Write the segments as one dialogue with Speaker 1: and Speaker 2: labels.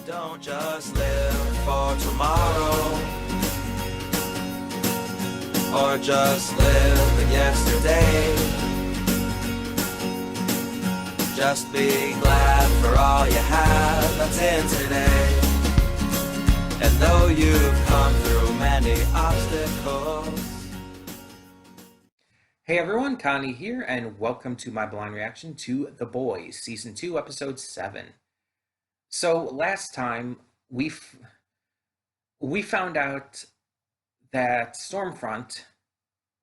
Speaker 1: Don't just live for tomorrow, or just live in yesterday. Just be glad for all you have that's in today. And though you've come through many obstacles.
Speaker 2: Hey everyone, Connie here, and welcome to my blind reaction to The Boys, Season 2, Episode 7. So last time, we found out that Stormfront,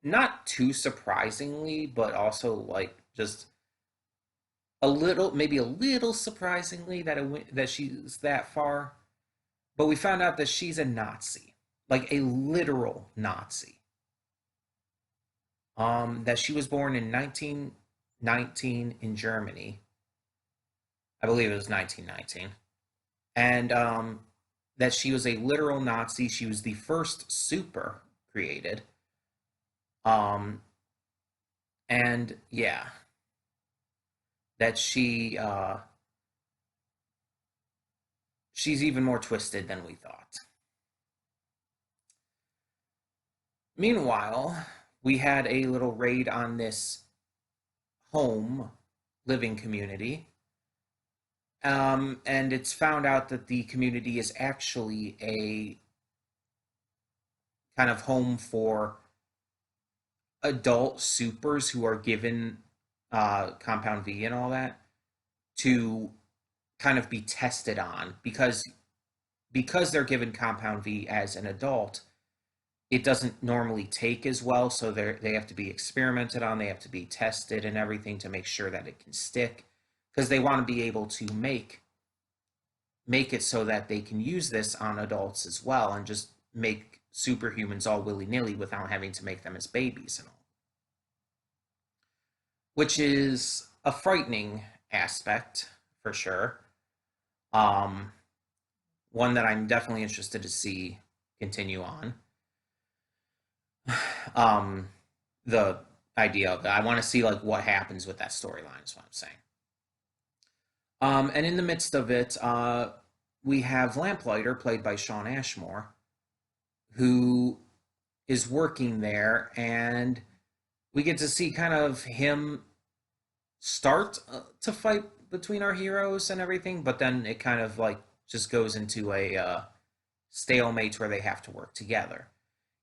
Speaker 2: not too surprisingly, but also just maybe a little surprisingly that she's that far, but we found out that she's a Nazi, like a literal Nazi. That she was born in 1919 in Germany. I believe it was 1919. And that she was a literal Nazi. She was the first super created. And yeah. That she's even more twisted than we thought. Meanwhile, we had a little raid on this home living community. And it's found out that the community is actually a kind of home for adult supers who are given Compound V and all that to kind of be tested on because they're given Compound V as an adult. It doesn't normally take as well, so they have to be experimented on, they have to be tested and everything to make sure that it can stick, because they want to be able to make it so that they can use this on adults as well and just make superhumans all willy-nilly without having to make them as babies and all. Which is a frightening aspect, for sure. One that I'm definitely interested to see continue on. The idea of that. I want to see what happens with that storyline is what I'm saying. And in the midst of it, we have Lamplighter, played by Shawn Ashmore, who is working there, and we get to see kind of him start to fight between our heroes and everything, but then it kind of just goes into a stalemate where they have to work together.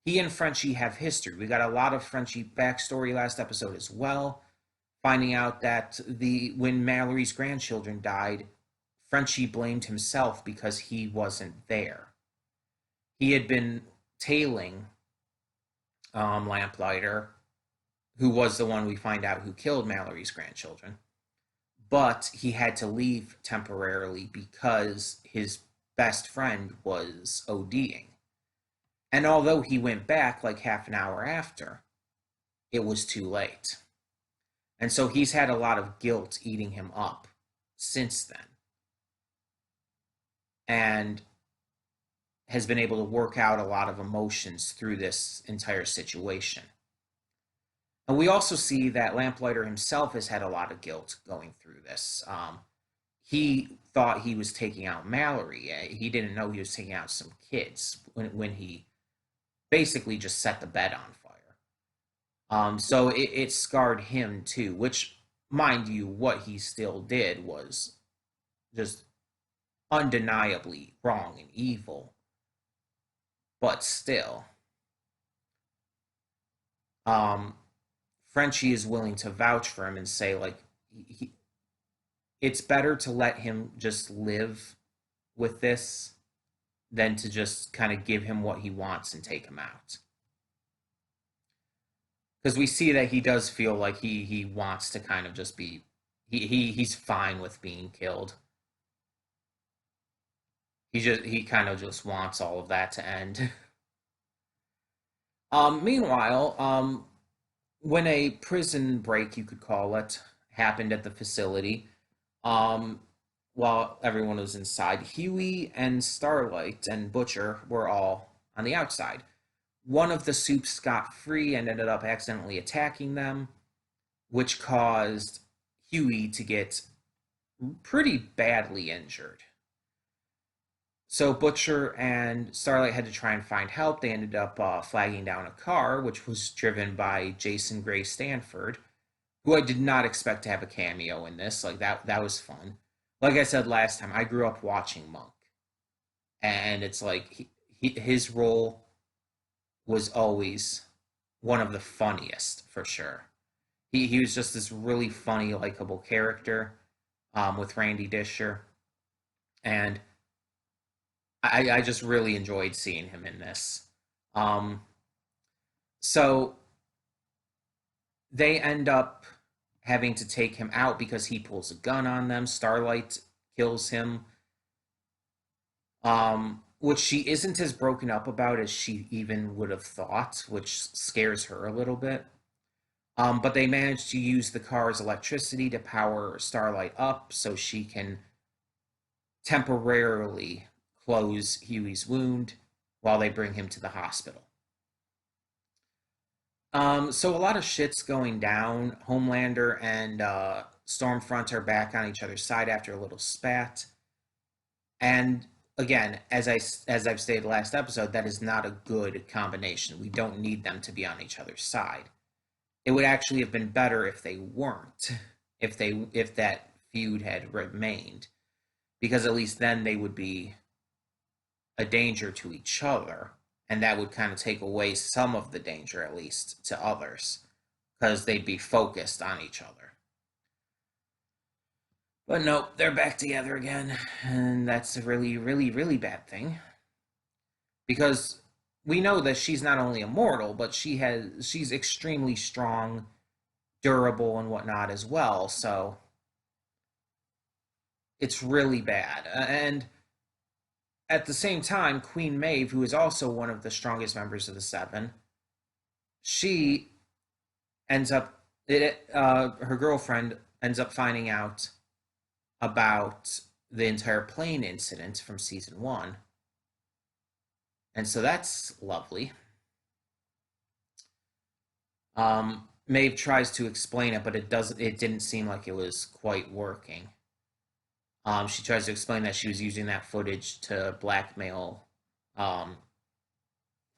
Speaker 2: He and Frenchie have history. We got a lot of Frenchie backstory last episode as well, finding out that when Mallory's grandchildren died, Frenchie blamed himself because he wasn't there. He had been tailing Lamplighter, who was the one we find out who killed Mallory's grandchildren, but he had to leave temporarily because his best friend was ODing. And although he went back half an hour after, it was too late. And so he's had a lot of guilt eating him up since then. And has been able to work out a lot of emotions through this entire situation. And we also see that Lamplighter himself has had a lot of guilt going through this. He thought he was taking out Mallory. He didn't know he was taking out some kids when he basically just set the bed on fire. So it scarred him too, which, mind you, what he still did was just undeniably wrong and evil. But still, Frenchie is willing to vouch for him and say, it's better to let him just live with this than to just kind of give him what he wants and take him out. Because we see that he does feel like he wants to kind of just be, he's fine with being killed. He kind of just wants all of that to end. Meanwhile, when a prison break, you could call it, happened at the facility, while everyone was inside, Huey and Starlight and Butcher were all on the outside. One of the soups got free and ended up accidentally attacking them, which caused Huey to get pretty badly injured. So Butcher and Starlight had to try and find help. They ended up flagging down a car, which was driven by Jason Gray Stanford, who I did not expect to have a cameo in this. Like that was fun. Like I said last time, I grew up watching Monk, and it's like his role was always one of the funniest for sure. He was just this really funny, likable character with Randy Disher, and I just really enjoyed seeing him in this. Um, so they end up having to take him out because he pulls a gun on them. Starlight kills him, which she isn't as broken up about as she even would have thought, which scares her a little bit. But they manage to use the car's electricity to power Starlight up so she can temporarily close Huey's wound while they bring him to the hospital. So a lot of shit's going down. Homelander and Stormfront are back on each other's side after a little spat. And again, as I've stated last episode, that is not a good combination. We don't need them to be on each other's side. It would actually have been better if they weren't, if that feud had remained, because at least then they would be a danger to each other, and that would kind of take away some of the danger, at least to others, because they'd be focused on each other. But nope, they're back together again, and that's a really, really, really bad thing, because we know that she's not only immortal, but she's extremely strong, durable, and whatnot as well. So it's really bad. And at the same time, Queen Maeve, who is also one of the strongest members of the Seven, she ends up her girlfriend ends up finding out about the entire plane incident from season 1. And so that's lovely. Maeve tries to explain it, but it didn't seem like it was quite working. She tries to explain that she was using that footage to blackmail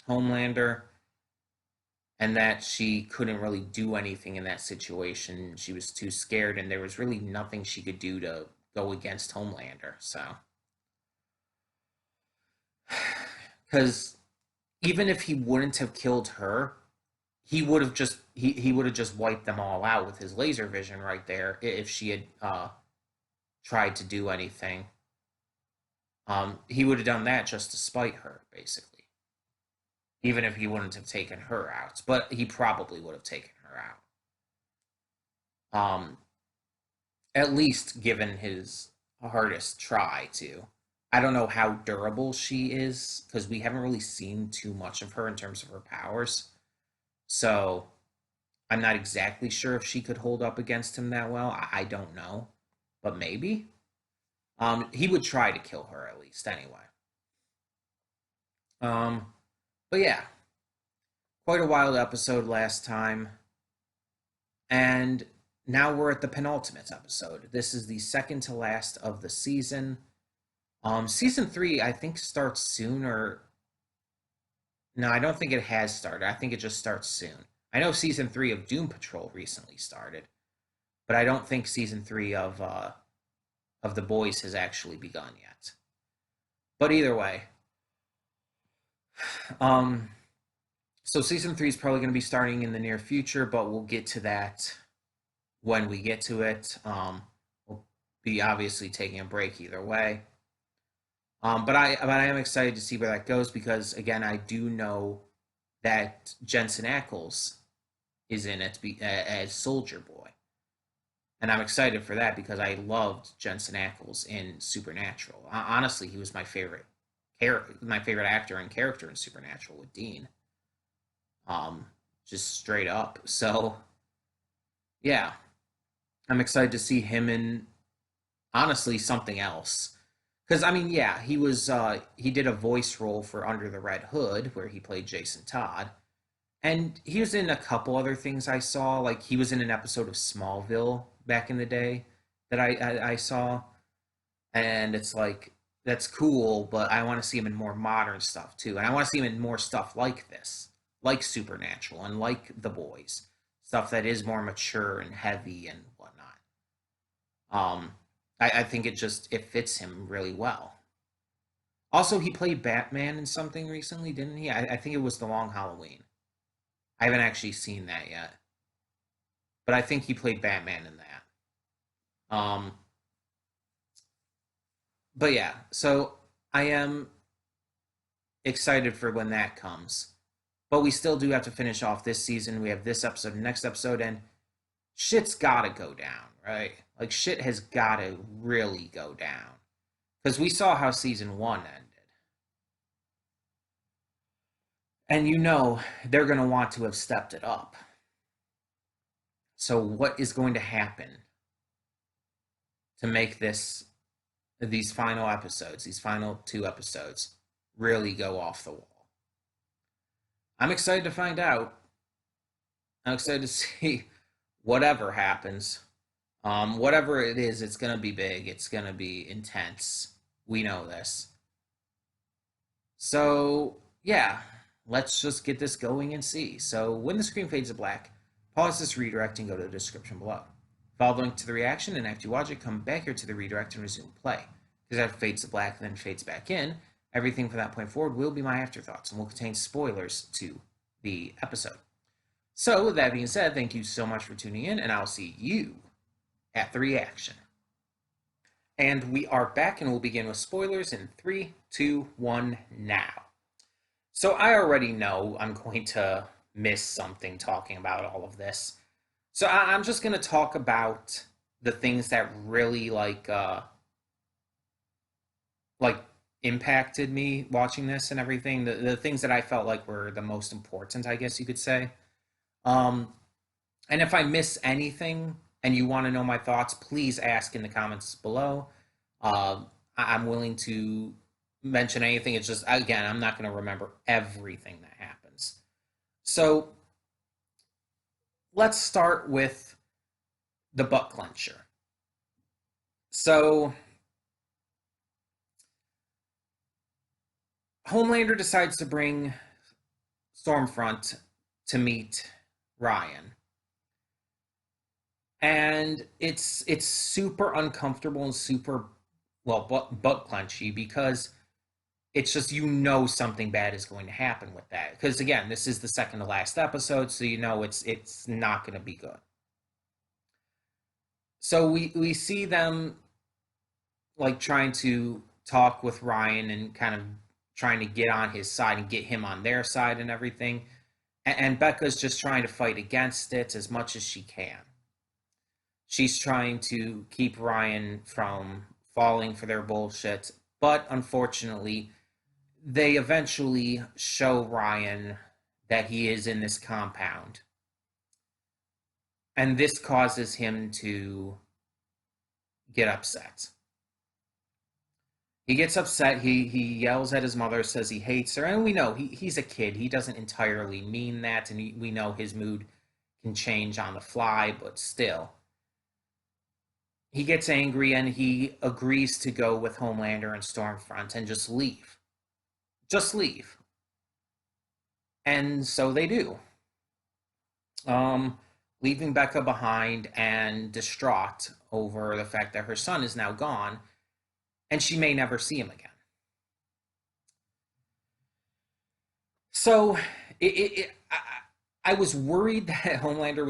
Speaker 2: Homelander, and that she couldn't really do anything in that situation. She was too scared, and there was really nothing she could do to go against Homelander. So, because even if he wouldn't have killed her, he would have just wiped them all out with his laser vision right there if she had tried to do anything. He would have done that just to spite her, basically. Even if he wouldn't have taken her out, but he probably would have taken her out. At least given his hardest try to. I don't know how durable she is because we haven't really seen too much of her in terms of her powers. So I'm not exactly sure if she could hold up against him that well. I don't know, but maybe. He would try to kill her at least anyway. But yeah, quite a wild episode last time. And now we're at the penultimate episode. This is the second to last of the season. Season 3, I think, starts soon, or... No, I don't think it has started. I think it just starts soon. I know season 3 of Doom Patrol recently started, but I don't think season 3 of The Boys has actually begun yet. But either way, so season 3 is probably going to be starting in the near future, but we'll get to that when we get to it. We'll be obviously taking a break either way. But I am excited to see where that goes because, again, I do know that Jensen Ackles is in it as Soldier Boy. And I'm excited for that because I loved Jensen Ackles in Supernatural. Honestly, he was my favorite actor and character in Supernatural with Dean. Just straight up. So, yeah. I'm excited to see him in, honestly, something else. Because, I mean, yeah, he did a voice role for Under the Red Hood, where he played Jason Todd. And he was in a couple other things I saw. Like, he was in an episode of Smallville back in the day that I saw. And it's like, that's cool, but I want to see him in more modern stuff too. And I want to see him in more stuff like this, like Supernatural and like The Boys, stuff that is more mature and heavy and whatnot. I think it fits him really well. Also, he played Batman in something recently, didn't he? I think it was The Long Halloween. I haven't actually seen that yet, but I think he played Batman in that. But yeah, so I am excited for when that comes. But we still do have to finish off this season. We have this episode and next episode, and shit's gotta go down, right? Like, shit has gotta really go down. Because we saw how season one ended. And they're going to want to have stepped it up. So, what is going to happen to make these final episodes, these final 2 episodes, really go off the wall? I'm excited to find out. I'm excited to see whatever happens. Whatever it is, it's going to be big. It's going to be intense. We know this. So, yeah, let's just get this going and see. So, when the screen fades to black, pause this redirect and go to the description below. Follow the link to the reaction, and after you watch it, come back here to the redirect and resume play. Because after it fades to black and then fades back in, everything from that point forward will be my afterthoughts and will contain spoilers to the episode. So, with that being said, thank you so much for tuning in, and I'll see you at the reaction. And we are back, and we'll begin with spoilers in 3, 2, 1, now. So I already know I'm going to miss something talking about all of this. So I'm just going to talk about the things that really impacted me watching this and everything. The things that I felt like were the most important, I guess you could say. And if I miss anything and you want to know my thoughts, please ask in the comments below. I'm willing to mention anything. It's just, again, I'm not going to remember everything that happens. So let's start with the butt clencher. So Homelander decides to bring Stormfront to meet Ryan. And it's super uncomfortable and super, butt clenchy, because it's just, something bad is going to happen with that. Because again, this is the second to last episode, so it's not going to be good. So we see them trying to talk with Ryan and kind of trying to get on his side and get him on their side and everything. And Becca's just trying to fight against it as much as she can. She's trying to keep Ryan from falling for their bullshit, but unfortunately, they eventually show Ryan that he is in this compound. And this causes him to get upset. He gets upset, he yells at his mother, says he hates her, and we know he's a kid. He doesn't entirely mean that, and we know his mood can change on the fly, but still. He gets angry and he agrees to go with Homelander and Stormfront and just leave. Just leave. And so they do. Leaving Becca behind and distraught over the fact that her son is now gone and she may never see him again. So I was worried that Homelander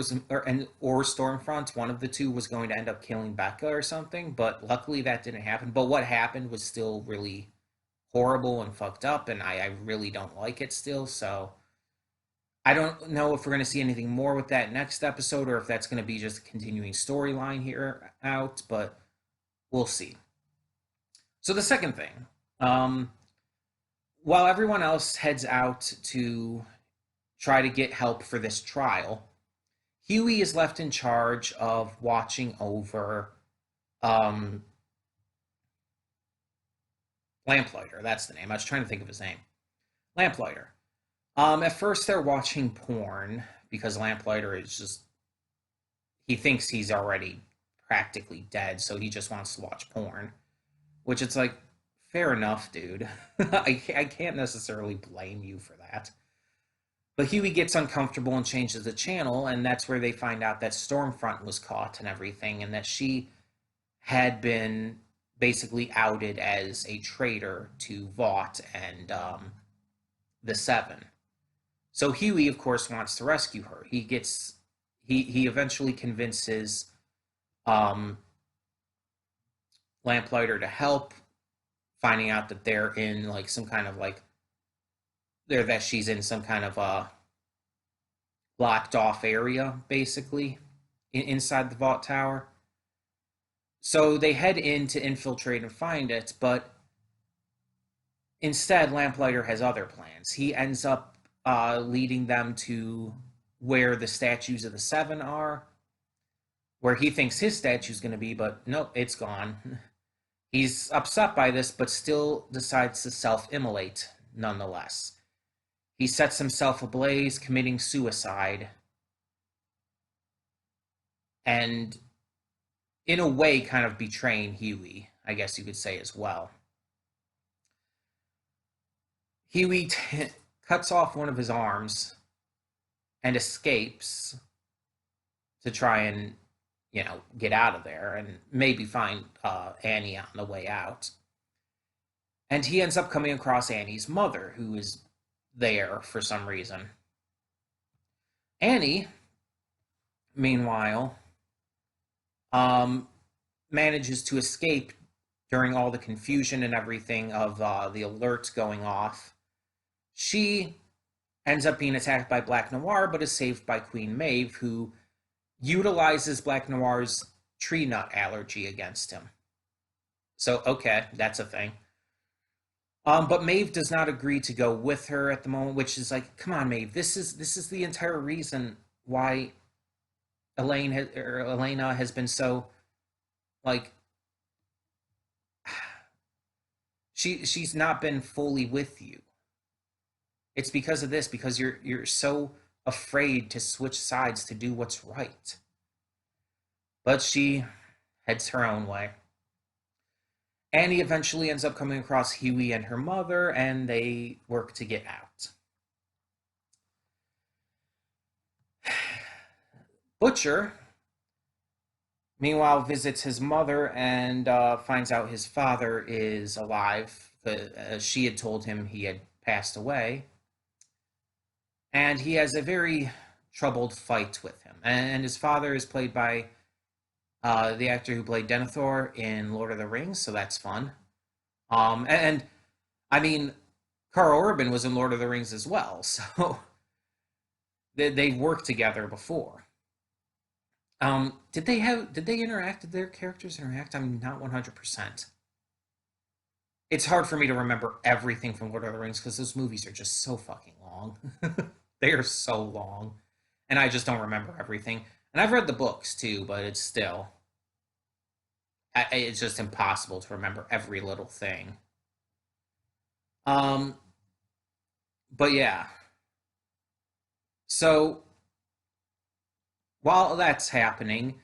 Speaker 2: or Stormfront, one of the two, was going to end up killing Becca or something, but luckily that didn't happen. But what happened was still really horrible and fucked up, and I really don't like it still, so I don't know if we're going to see anything more with that next episode, or if that's going to be just a continuing storyline here out, but we'll see. So the second thing, while everyone else heads out to try to get help for this trial, Huey is left in charge of watching over Lamplighter. That's the name. I was trying to think of his name. Lamplighter. At first they're watching porn because Lamplighter is just, he thinks he's already practically dead, so he just wants to watch porn. Which, it's like, fair enough, dude. I can't necessarily blame you for that. But Huey gets uncomfortable and changes the channel, and that's where they find out that Stormfront was caught and everything, and that she had been basically outed as a traitor to Vought and the Seven. So Huey, of course, wants to rescue her. He eventually convinces um, Lamplighter to help, finding out that they're in like some kind of like that she's in some kind of a blocked off area, basically, inside the vault tower. So they head in to infiltrate and find it, but instead, Lamplighter has other plans. He ends up leading them to where the statues of the Seven are, where he thinks his statue's going to be, but nope, it's gone. He's upset by this, but still decides to self-immolate nonetheless. He sets himself ablaze, committing suicide, and in a way kind of betraying Huey, I guess you could say as well. Huey cuts off one of his arms and escapes to try and, get out of there and maybe find Annie on the way out. And he ends up coming across Annie's mother, who is there for some reason. Annie, meanwhile, manages to escape during all the confusion and everything of the alerts going off. She ends up being attacked by Black Noir, but is saved by Queen Maeve, who utilizes Black Noir's tree nut allergy against him. So, okay, that's a thing. But Maeve does not agree to go with her at the moment, which is like, come on, Maeve, this is the entire reason why Elena has been so, like, she's not been fully with you. It's because of this, because you're so afraid to switch sides to do what's right. But she heads her own way. Annie eventually ends up coming across Huey and her mother, and they work to get out. Butcher, meanwhile, visits his mother and finds out his father is alive. She had told him he had passed away. And he has a very troubled fight with him. And his father is played by the actor who played Denethor in Lord of the Rings, so that's fun. And I mean, Karl Urban was in Lord of the Rings as well, so they've worked together before. Did they interact? Did their characters interact? I'm not 100%. It's hard for me to remember everything from Lord of the Rings because those movies are just so fucking long. They are so long, and I just don't remember everything. And I've read the books too, but it's still, it's just impossible to remember every little thing. But yeah. So while that's happening,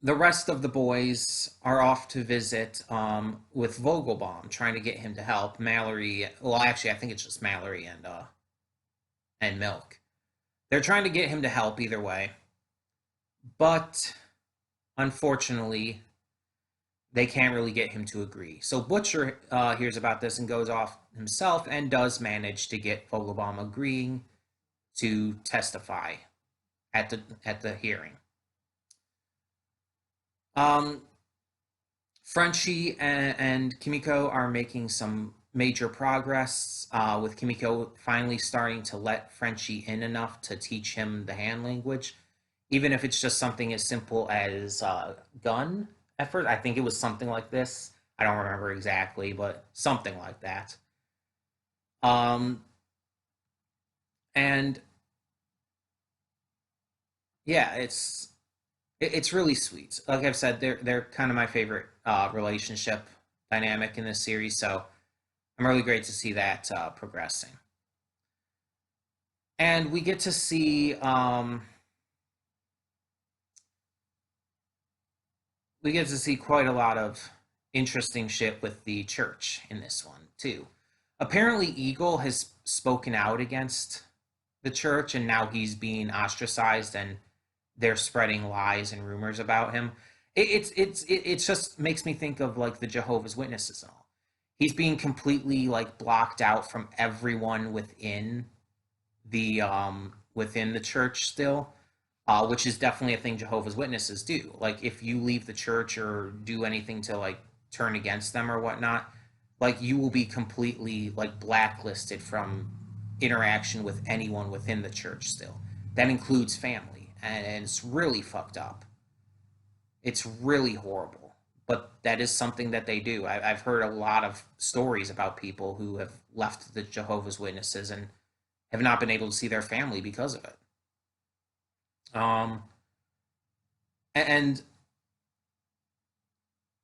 Speaker 2: the rest of the boys are off to visit with Vogelbaum, trying to get him to help. Mallory, well, actually, I think it's just Mallory and Milk. They're trying to get him to help either way, but unfortunately, they can't really get him to agree. So Butcher hears about this and goes off himself and does manage to get Vogelbaum agreeing to testify at the hearing. Frenchie and Kimiko are making some major progress, with Kimiko finally starting to let Frenchie in enough to teach him the hand language, even if it's just something as simple as gun at first. I think it was something like this. I don't remember exactly, but something like that. And yeah, it's really sweet. Like I've said, they're kind of my favorite relationship dynamic in this series, so I'm really great to see that progressing. And we get to see quite a lot of interesting shit with the church in this one too. Apparently, Eagle has spoken out against the church, and now he's being ostracized, and they're spreading lies and rumors about him. It just makes me think of like the Jehovah's Witnesses and all. He's being completely like blocked out from everyone within the church still, which is definitely a thing Jehovah's Witnesses do. Like if you leave the church or do anything to like turn against them or whatnot, like you will be completely like blacklisted from interaction with anyone within the church still. That includes family, and it's really fucked up. It's really horrible, but that is something that they do. I've heard a lot of stories about people who have left the Jehovah's Witnesses and have not been able to see their family because of it. Um, and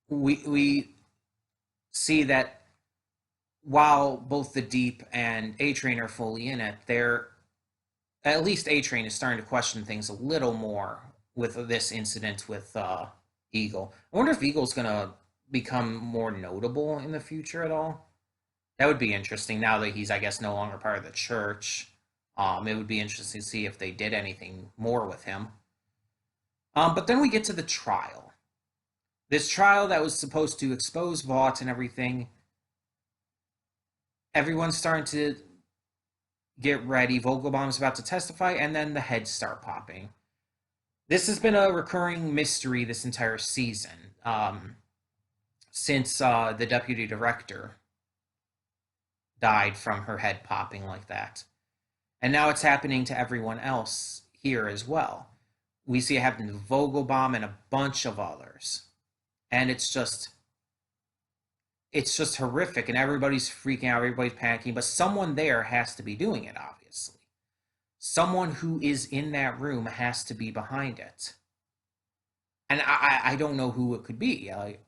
Speaker 2: we see that while both the Deep and A Train are fully in it, they're at least A Train is starting to question things a little more with this incident with Eagle. I wonder if Eagle's gonna become more notable in the future at all. That would be interesting now that he's, I guess, no longer part of the church. It would be interesting to see if they did anything more with him. But then we get to the trial. This trial that was supposed to expose Vought and everything. Everyone's starting to get ready. Vogelbaum's about to testify, and then the heads start popping. This has been a recurring mystery this entire season, since the deputy director died from her head popping like that. And now it's happening to everyone else here as well. We see it happen to Vogelbaum and a bunch of others. And it's just horrific, and everybody's freaking out, everybody's panicking, but someone there has to be doing it, obviously. Someone who is in that room has to be behind it. And I don't know who it could be. Like,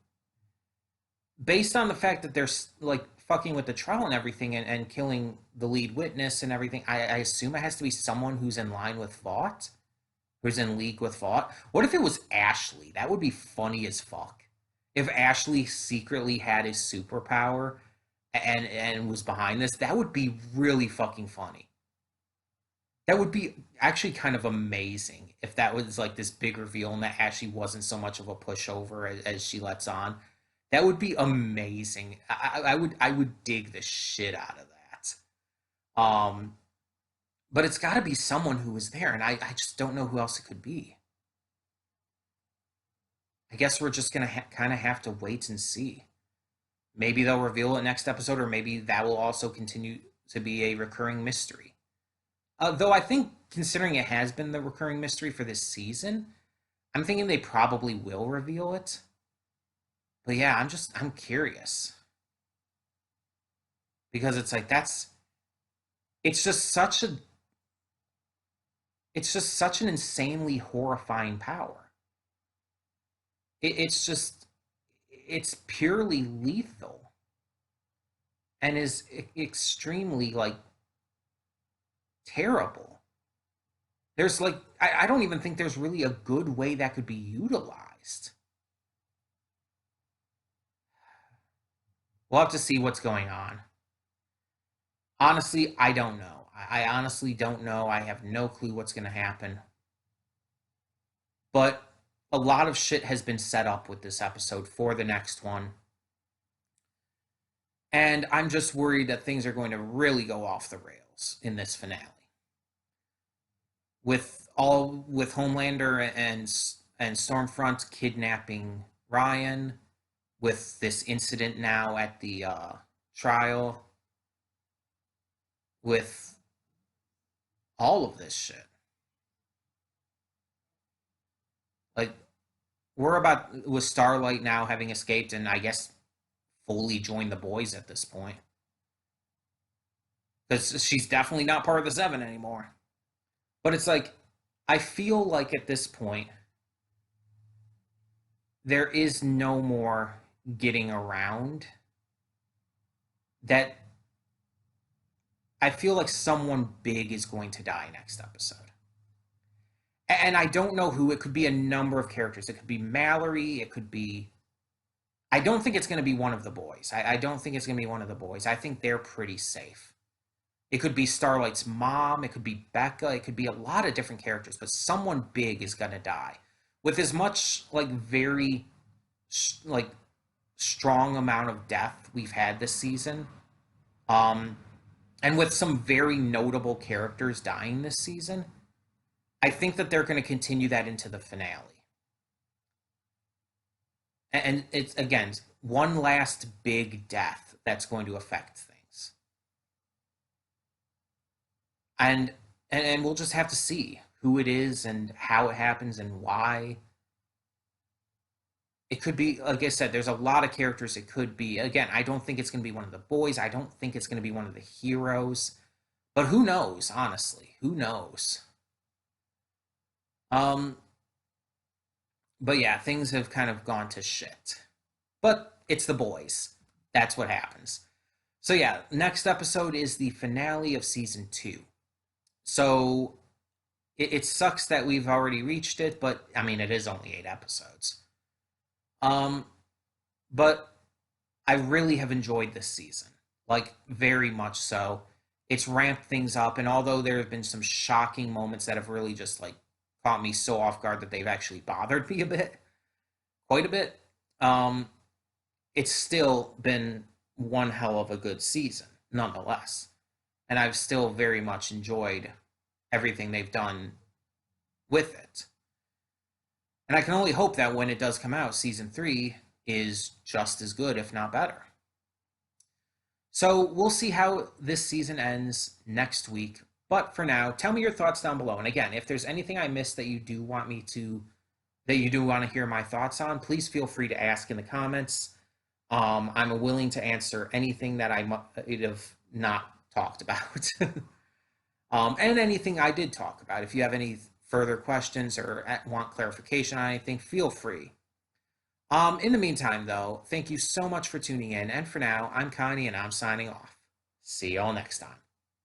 Speaker 2: based on the fact that they're like fucking with the trial and everything, and killing the lead witness and everything, I assume it has to be someone who's in line with Vought, who's in league with Vought. What if it was Ashley? That would be funny as fuck. If Ashley secretly had his superpower and was behind this, that would be really fucking funny. That would be actually kind of amazing if that was like this big reveal and that Ashley wasn't so much of a pushover as she lets on. That would be amazing. I would dig the shit out of that. But it's got to be someone who was there, and I just don't know who else it could be. I guess we're just gonna kind of have to wait and see. Maybe they'll reveal it next episode, or maybe that will also continue to be a recurring mystery. Though I think, considering it has been the recurring mystery for this season, I'm thinking they probably will reveal it. But yeah, I'm curious. Because it's like, it's just such an insanely horrifying power. It's purely lethal. And is extremely, like, terrible. There's like, I don't even think there's really a good way that could be utilized. We'll have to see what's going on. Honestly, I don't know. I honestly don't know. I have no clue what's going to happen. But a lot of shit has been set up with this episode for the next one. And I'm just worried that things are going to really go off the rails in this finale. With Homelander and Stormfront kidnapping Ryan, with this incident now at the trial, with all of this shit. Like, we're about, with Starlight now having escaped and I guess fully joined the boys at this point. Because she's definitely not part of the Seven anymore. But it's like, I feel like at this point, there is no more getting around. That I feel like someone big is going to die next episode. And I don't know who. It could be a number of characters. It could be Mallory. It could be... I don't think it's going to be one of the boys. I don't think it's going to be one of the boys. I think they're pretty safe. It could be Starlight's mom. It could be Becca. It could be a lot of different characters, but someone big is going to die. With as much like very like strong amount of death we've had this season, and with some very notable characters dying this season, I think that they're going to continue that into the finale. And it's again one last big death that's going to affect things, and we'll just have to see who it is and how it happens and why. It could be, like I said, there's a lot of characters it could be. Again, I don't think it's going to be one of the boys. I don't think it's going to be one of the heroes. But who knows, honestly? Who knows? Um, but yeah, things have kind of gone to shit. But it's the boys. That's what happens. So yeah, next episode is the finale of season 2. So it sucks that we've already reached it, but I mean, it is only 8 episodes. Um, but I really have enjoyed this season, like very much so. It's ramped things up, and although there have been some shocking moments that have really just like caught me so off guard that they've actually bothered me a bit, quite a bit, um, it's still been one hell of a good season, nonetheless. And I've still very much enjoyed everything they've done with it. And I can only hope that when it does come out, season 3 is just as good, if not better. So we'll see how this season ends next week. But for now, tell me your thoughts down below. And again, if there's anything I missed that you do want to hear my thoughts on, please feel free to ask in the comments. I'm willing to answer anything that I might have not talked about. And anything I did talk about. If you have any further questions or want clarification on anything, feel free. In the meantime, though, thank you so much for tuning in. And for now, I'm Connie, and I'm signing off. See y'all next time.